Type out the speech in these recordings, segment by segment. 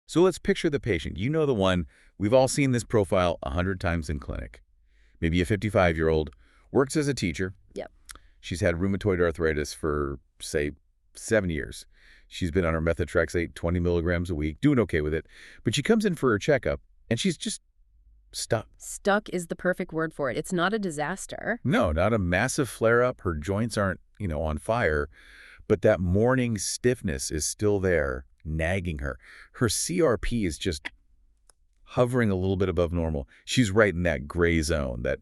So let's picture the patient. You know the one. We've all seen this profile 100 times in clinic. Maybe a 55-year-old, works as a teacher. Yep. She's had rheumatoid arthritis for, say, 7 years. She's been on her methotrexate 20 milligrams a week, doing okay with it. But she comes in for her checkup, and she's just stuck. Stuck is the perfect word for it. It's not a disaster. No, not a massive flare-up. Her joints aren't, on fire. But that morning stiffness is still there, nagging her. Her CRP is just hovering a little bit above normal. She's right in that gray zone, that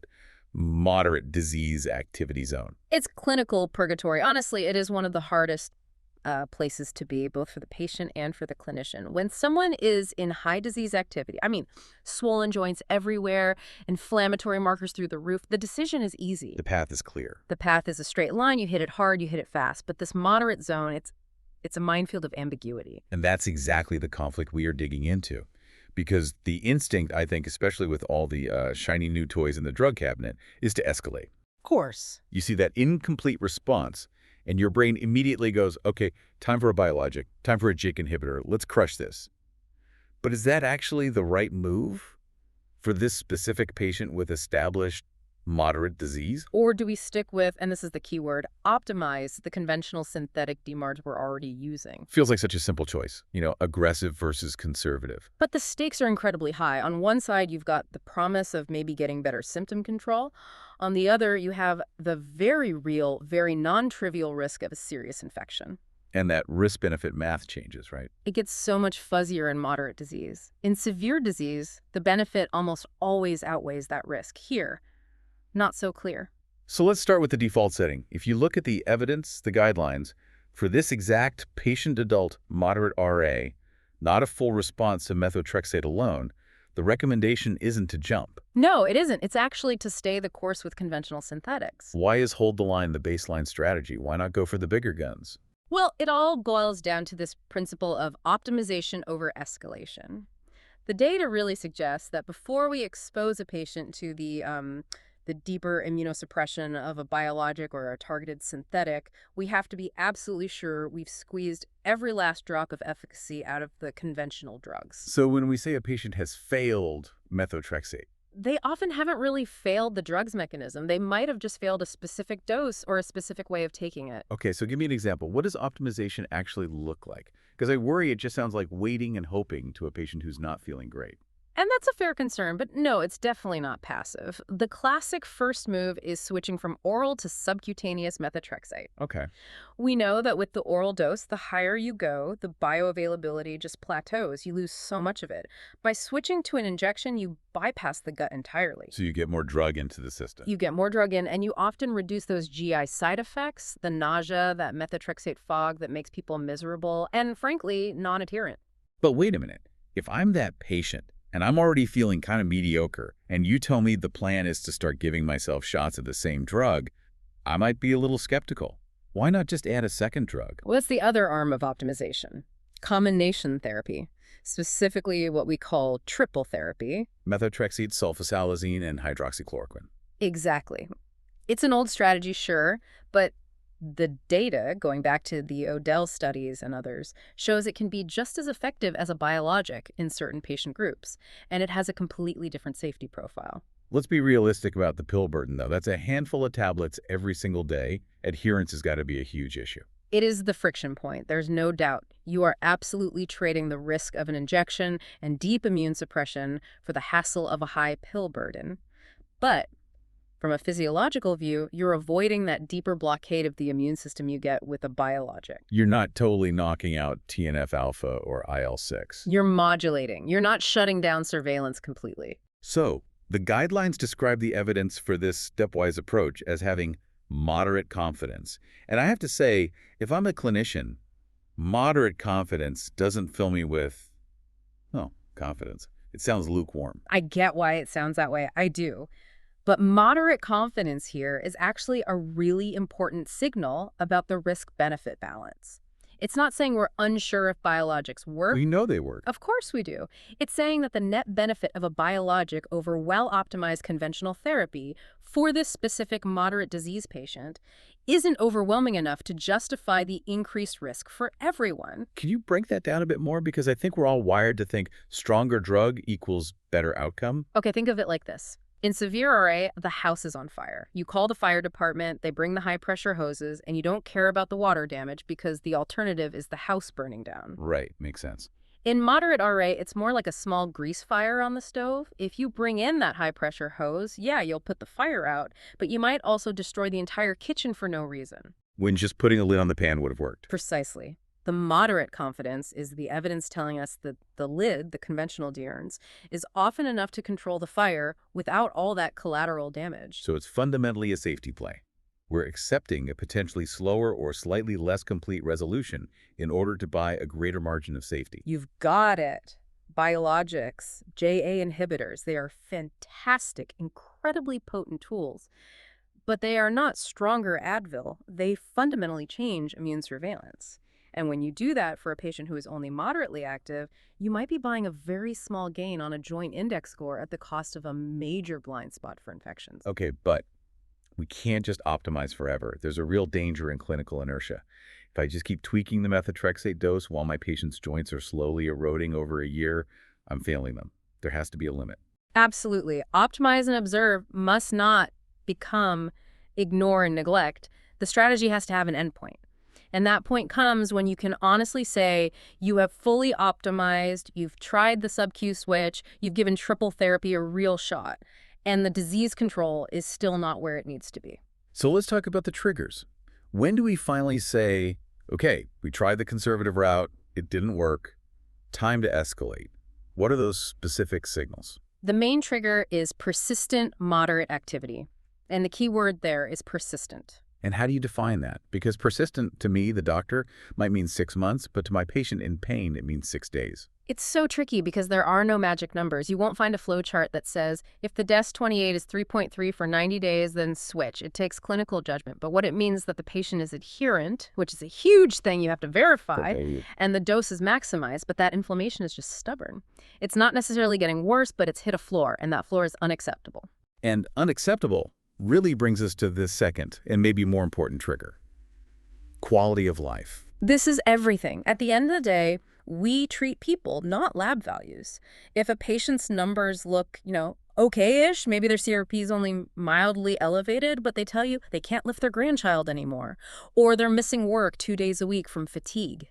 moderate disease activity zone. It's clinical purgatory. Honestly, it is one of the hardest places to be, both for the patient and for the clinician. When someone is in high disease activity, swollen joints everywhere, inflammatory markers through the roof, the decision is easy. The path is clear. The path is a straight line. You hit it hard, you hit it fast. But this moderate zone, it's a minefield of ambiguity. And that's exactly the conflict we are digging into. Because the instinct, I think, especially with all the shiny new toys in the drug cabinet, is to escalate. Of course. You see that incomplete response, and your brain immediately goes, okay, time for a biologic, time for a JAK inhibitor, let's crush this. But is that actually the right move for this specific patient with established moderate disease? Or do we stick with, and this is the key word, optimize the conventional synthetic DMARDs we're already using? Feels like such a simple choice, aggressive versus conservative. But the stakes are incredibly high. On one side, you've got the promise of maybe getting better symptom control. On the other, you have the very real, very non-trivial risk of a serious infection. And that risk-benefit math changes, right? It gets so much fuzzier in moderate disease. In severe disease, the benefit almost always outweighs that risk. Here, not so clear. So let's start with the default setting. If you look at the evidence, the guidelines, for this exact patient-adult moderate RA, not a full response to methotrexate alone, the recommendation isn't to jump. No, it isn't. It's actually to stay the course with conventional synthetics. Why is hold the line the baseline strategy? Why not go for the bigger guns? Well, it all boils down to this principle of optimization over escalation. The data really suggests that before we expose a patient to the deeper immunosuppression of a biologic or a targeted synthetic, we have to be absolutely sure we've squeezed every last drop of efficacy out of the conventional drugs. So when we say a patient has failed methotrexate, they often haven't really failed the drugs mechanism. They might have just failed a specific dose or a specific way of taking it. Okay, so give me an example. What does optimization actually look like? Because I worry it just sounds like waiting and hoping to a patient who's not feeling great. And that's a fair concern, but no, it's definitely not passive. The classic first move is switching from oral to subcutaneous methotrexate. Okay. We know that with the oral dose, the higher you go, the bioavailability just plateaus. You lose so much of it. By switching to an injection, you bypass the gut entirely. So you get more drug into the system. You get more drug in, and you often reduce those GI side effects, the nausea, that methotrexate fog that makes people miserable, and frankly, non-adherent. But wait a minute. If I'm that patient, and I'm already feeling kind of mediocre, and you tell me the plan is to start giving myself shots of the same drug, I might be a little skeptical. Why not just add a second drug? Well, that's the other arm of optimization. Combination therapy, specifically what we call triple therapy. Methotrexate, sulfasalazine, and hydroxychloroquine. Exactly. It's an old strategy, sure, but the data, going back to the Odell studies and others, shows it can be just as effective as a biologic in certain patient groups, and it has a completely different safety profile. Let's be realistic about the pill burden, though. That's a handful of tablets every single day. Adherence has got to be a huge issue. It is the friction point, there's no doubt. You are absolutely trading the risk of an injection and deep immune suppression for the hassle of a high pill burden. But from a physiological view, you're avoiding that deeper blockade of the immune system you get with a biologic. You're not totally knocking out TNF-alpha or IL-6. You're modulating. You're not shutting down surveillance completely. So, the guidelines describe the evidence for this stepwise approach as having moderate confidence. And I have to say, if I'm a clinician, moderate confidence doesn't fill me with, confidence. It sounds lukewarm. I get why it sounds that way. I do. But moderate confidence here is actually a really important signal about the risk-benefit balance. It's not saying we're unsure if biologics work. We know they work. Of course we do. It's saying that the net benefit of a biologic over well-optimized conventional therapy for this specific moderate disease patient isn't overwhelming enough to justify the increased risk for everyone. Can you break that down a bit more? Because I think we're all wired to think stronger drug equals better outcome. Okay, think of it like this. In severe RA, the house is on fire. You call the fire department, they bring the high-pressure hoses, and you don't care about the water damage because the alternative is the house burning down. Right, makes sense. In moderate RA, it's more like a small grease fire on the stove. If you bring in that high-pressure hose, yeah, you'll put the fire out, but you might also destroy the entire kitchen for no reason. When just putting a lid on the pan would have worked. Precisely. The moderate confidence is the evidence telling us that the lid, the conventional DMARDs, is often enough to control the fire without all that collateral damage. So it's fundamentally a safety play. We're accepting a potentially slower or slightly less complete resolution in order to buy a greater margin of safety. You've got it. Biologics, JA inhibitors, they are fantastic, incredibly potent tools. But they are not stronger Advil. They fundamentally change immune surveillance. And when you do that for a patient who is only moderately active, you might be buying a very small gain on a joint index score at the cost of a major blind spot for infections. Okay, but we can't just optimize forever. There's a real danger in clinical inertia. If I just keep tweaking the methotrexate dose while my patient's joints are slowly eroding over a year, I'm failing them. There has to be a limit. Absolutely. Optimize and observe must not become ignore and neglect. The strategy has to have an endpoint. And that point comes when you can honestly say you have fully optimized, you've tried the sub-Q switch, you've given triple therapy a real shot, and the disease control is still not where it needs to be. So let's talk about the triggers. When do we finally say, okay, we tried the conservative route, it didn't work, time to escalate? What are those specific signals? The main trigger is persistent moderate activity. And the key word there is persistent. And how do you define that? Because persistent to me, the doctor, might mean 6 months, but to my patient in pain, it means 6 days. It's so tricky because there are no magic numbers. You won't find a flow chart that says, if the DES-28 is 3.3 for 90 days, then switch. It takes clinical judgment. But what it means is that the patient is adherent, which is a huge thing you have to verify, and the dose is maximized, but that inflammation is just stubborn. It's not necessarily getting worse, but it's hit a floor, and that floor is unacceptable. And unacceptable really brings us to this second and maybe more important trigger: quality of life. This is everything. At the end of the day, we treat people, not lab values. If a patient's numbers look, okay-ish, maybe their CRP is only mildly elevated, but they tell you they can't lift their grandchild anymore, or they're missing work 2 days a week from fatigue,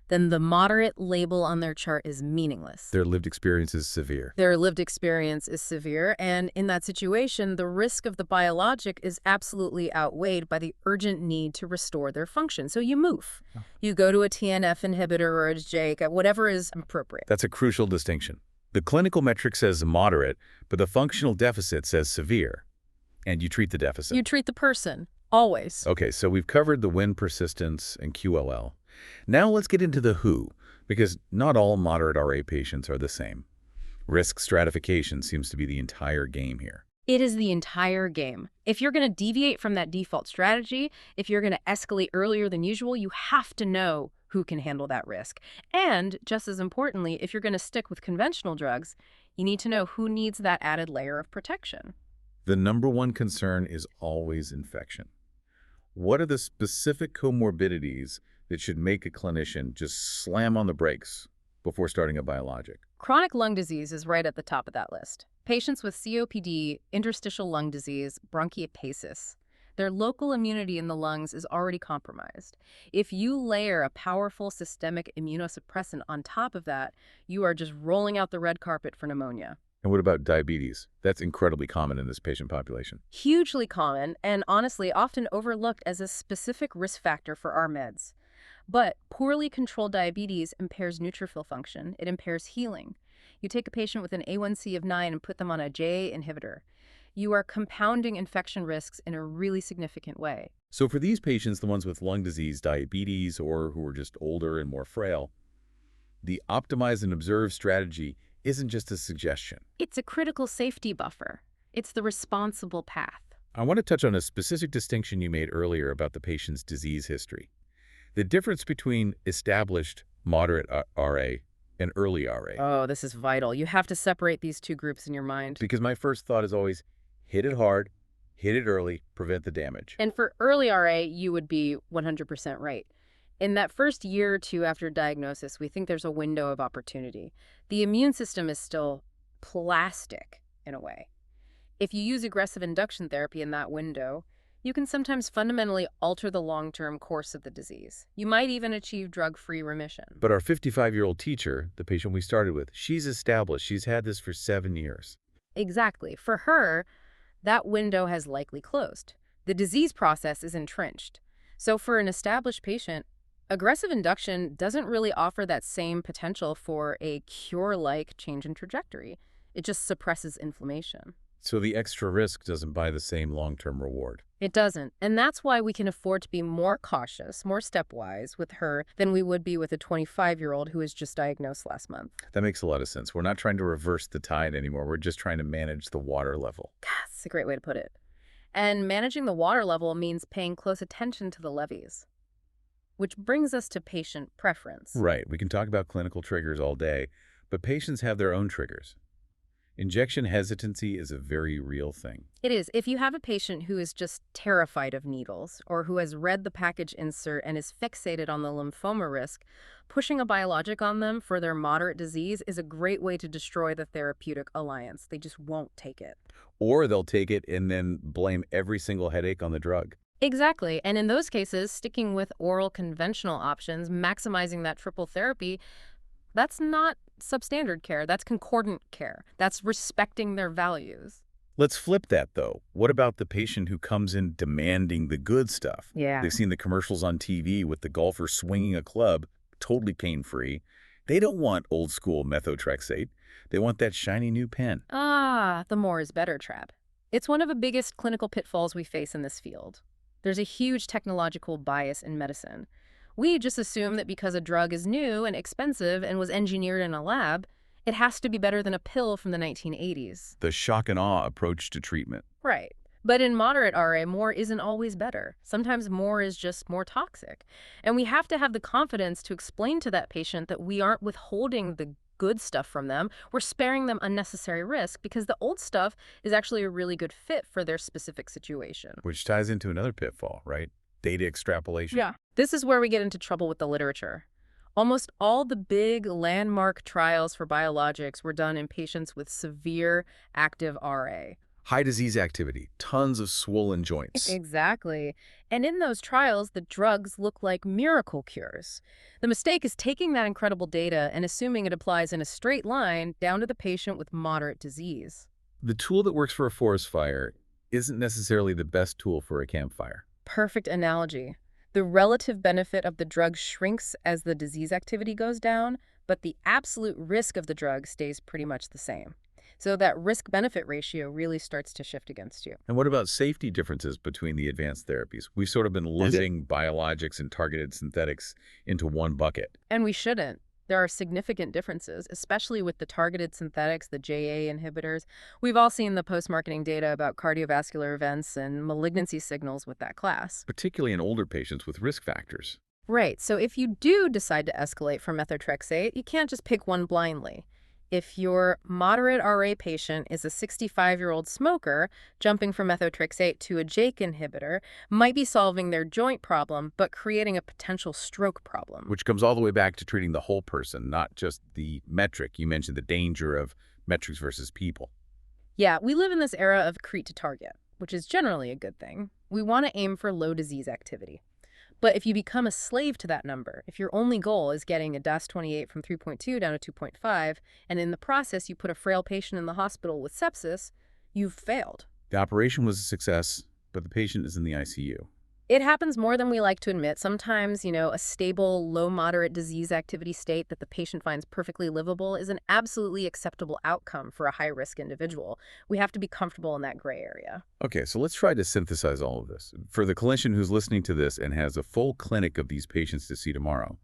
then the moderate label on their chart is meaningless. Their lived experience is severe. Their lived experience is severe, and in that situation, the risk of the biologic is absolutely outweighed by the urgent need to restore their function. So you move. Oh. You go to a TNF inhibitor or a JAK, whatever is appropriate. That's a crucial distinction. The clinical metric says moderate, but the functional deficit says severe. And you treat the deficit. You treat the person, always. Okay, so we've covered the Win persistence and QLL. Now let's get into the who, because not all moderate RA patients are the same. Risk stratification seems to be the entire game here. It is the entire game. If you're going to deviate from that default strategy, if you're going to escalate earlier than usual, you have to know who can handle that risk. And just as importantly, if you're going to stick with conventional drugs, you need to know who needs that added layer of protection. The number one concern is always infection. What are the specific comorbidities that should make a clinician just slam on the brakes before starting a biologic? Chronic lung disease is right at the top of that list. Patients with COPD, interstitial lung disease, bronchiectasis, their local immunity in the lungs is already compromised. If you layer a powerful systemic immunosuppressant on top of that, you are just rolling out the red carpet for pneumonia. And what about diabetes? That's incredibly common in this patient population. Hugely common and honestly often overlooked as a specific risk factor for our meds. But poorly controlled diabetes impairs neutrophil function. It impairs healing. You take a patient with an A1C of 9 and put them on a JA inhibitor. You are compounding infection risks in a really significant way. So for these patients, the ones with lung disease, diabetes, or who are just older and more frail, the optimize and observe strategy isn't just a suggestion. It's a critical safety buffer. It's the responsible path. I want to touch on a specific distinction you made earlier about the patient's disease history. The difference between established moderate RA and early RA. Oh, this is vital. You have to separate these two groups in your mind. Because my first thought is always hit it hard, hit it early, prevent the damage. And for early RA, you would be 100% right. In that first year or two after diagnosis, we think there's a window of opportunity. The immune system is still plastic in a way. If you use aggressive induction therapy in that window, you can sometimes fundamentally alter the long-term course of the disease. You might even achieve drug-free remission. But our 55-year-old teacher, the patient we started with, she's established. She's had this for 7 years. Exactly. For her, that window has likely closed. The disease process is entrenched. So for an established patient, aggressive induction doesn't really offer that same potential for a cure-like change in trajectory. It just suppresses inflammation. So the extra risk doesn't buy the same long-term reward. It doesn't. And that's why we can afford to be more cautious, more stepwise with her than we would be with a 25-year-old who was just diagnosed last month. That makes a lot of sense. We're not trying to reverse the tide anymore. We're just trying to manage the water level. That's a great way to put it. And managing the water level means paying close attention to the levees, which brings us to patient preference. Right. We can talk about clinical triggers all day, but patients have their own triggers. Injection hesitancy is a very real thing. It is. If you have a patient who is just terrified of needles or who has read the package insert and is fixated on the lymphoma risk, pushing a biologic on them for their moderate disease is a great way to destroy the therapeutic alliance. They just won't take it. Or they'll take it and then blame every single headache on the drug. Exactly. And in those cases, sticking with oral conventional options, maximizing that triple therapy, that's not substandard care. That's concordant care. That's respecting their values. Let's flip that, though. What about the patient who comes in demanding the good stuff? Yeah. They've seen the commercials on TV with the golfer swinging a club, totally pain-free. They don't want old-school methotrexate. They want that shiny new pen. The more is better trap. It's one of the biggest clinical pitfalls we face in this field. There's a huge technological bias in medicine. We just assume that because a drug is new and expensive and was engineered in a lab, it has to be better than a pill from the 1980s. The shock and awe approach to treatment. Right. But in moderate RA, more isn't always better. Sometimes more is just more toxic. And we have to have the confidence to explain to that patient that we aren't withholding the good stuff from them. We're sparing them unnecessary risk because the old stuff is actually a really good fit for their specific situation. Which ties into another pitfall, right? Data extrapolation. Yeah. This is where we get into trouble with the literature. Almost all the big landmark trials for biologics were done in patients with severe active RA. High disease activity, tons of swollen joints. Exactly. And in those trials, the drugs look like miracle cures. The mistake is taking that incredible data and assuming it applies in a straight line down to the patient with moderate disease. The tool that works for a forest fire isn't necessarily the best tool for a campfire. Perfect analogy. The relative benefit of the drug shrinks as the disease activity goes down, but the absolute risk of the drug stays pretty much the same. So that risk-benefit ratio really starts to shift against you. And what about safety differences between the advanced therapies? We've sort of been lumping biologics and targeted synthetics into one bucket. And we shouldn't. There are significant differences, especially with the targeted synthetics, the JA inhibitors. We've all seen the post-marketing data about cardiovascular events and malignancy signals with that class. Particularly in older patients with risk factors. Right. So if you do decide to escalate from methotrexate, you can't just pick one blindly. If your moderate RA patient is a 65-year-old smoker, jumping from methotrexate to a JAK inhibitor might be solving their joint problem, but creating a potential stroke problem. Which comes all the way back to treating the whole person, not just the metric. You mentioned the danger of metrics versus people. Yeah, we live in this era of accrete to target, which is generally a good thing. We want to aim for low disease activity. But if you become a slave to that number, if your only goal is getting a DAS28 from 3.2 down to 2.5, and in the process you put a frail patient in the hospital with sepsis, you've failed. The operation was a success, but the patient is in the ICU. It happens more than we like to admit. Sometimes, a stable, low-moderate disease activity state that the patient finds perfectly livable is an absolutely acceptable outcome for a high-risk individual. We have to be comfortable in that gray area. Okay, so let's try to synthesize all of this. For the clinician who's listening to this and has a full clinic of these patients to see tomorrow,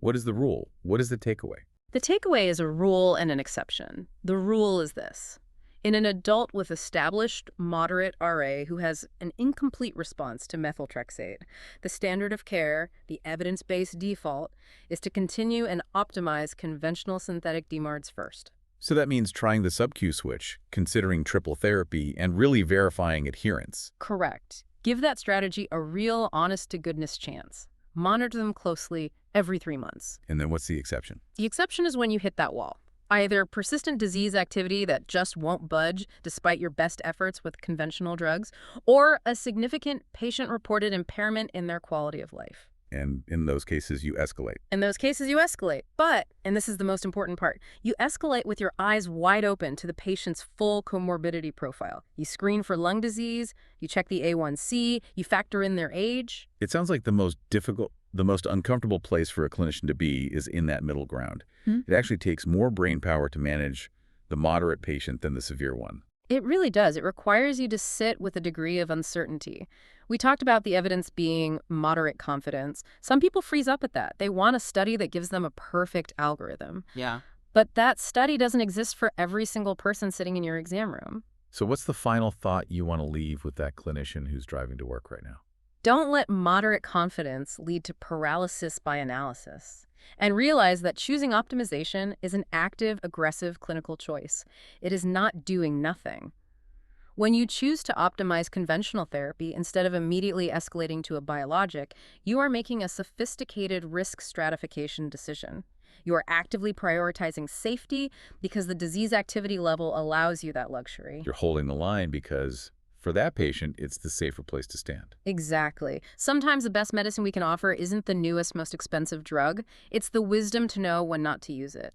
what is the rule? What is the takeaway? The takeaway is a rule and an exception. The rule is this. In an adult with established moderate RA who has an incomplete response to methotrexate, the standard of care, the evidence-based default, is to continue and optimize conventional synthetic DMARDs first. So that means trying the sub-Q switch, considering triple therapy, and really verifying adherence. Correct. Give that strategy a real honest-to-goodness chance. Monitor them closely every 3 months. And then what's the exception? The exception is when you hit that wall. Either persistent disease activity that just won't budge despite your best efforts with conventional drugs, or a significant patient-reported impairment in their quality of life. And in those cases, you escalate. In those cases, you escalate. But, and this is the most important part, you escalate with your eyes wide open to the patient's full comorbidity profile. You screen for lung disease, you check the A1C, you factor in their age. It sounds like the most difficult, the most uncomfortable place for a clinician to be is in that middle ground. It actually takes more brain power to manage the moderate patient than the severe one. It really does. It requires you to sit with a degree of uncertainty. We talked about the evidence being moderate confidence. Some people freeze up at that. They want a study that gives them a perfect algorithm. Yeah. But that study doesn't exist for every single person sitting in your exam room. So what's the final thought you want to leave with that clinician who's driving to work right now? Don't let moderate confidence lead to paralysis by analysis. And realize that choosing optimization is an active, aggressive clinical choice. It is not doing nothing. When you choose to optimize conventional therapy instead of immediately escalating to a biologic, you are making a sophisticated risk stratification decision. You are actively prioritizing safety because the disease activity level allows you that luxury. You're holding the line because for that patient, it's the safer place to stand. Exactly. Sometimes the best medicine we can offer isn't the newest, most expensive drug. It's the wisdom to know when not to use it.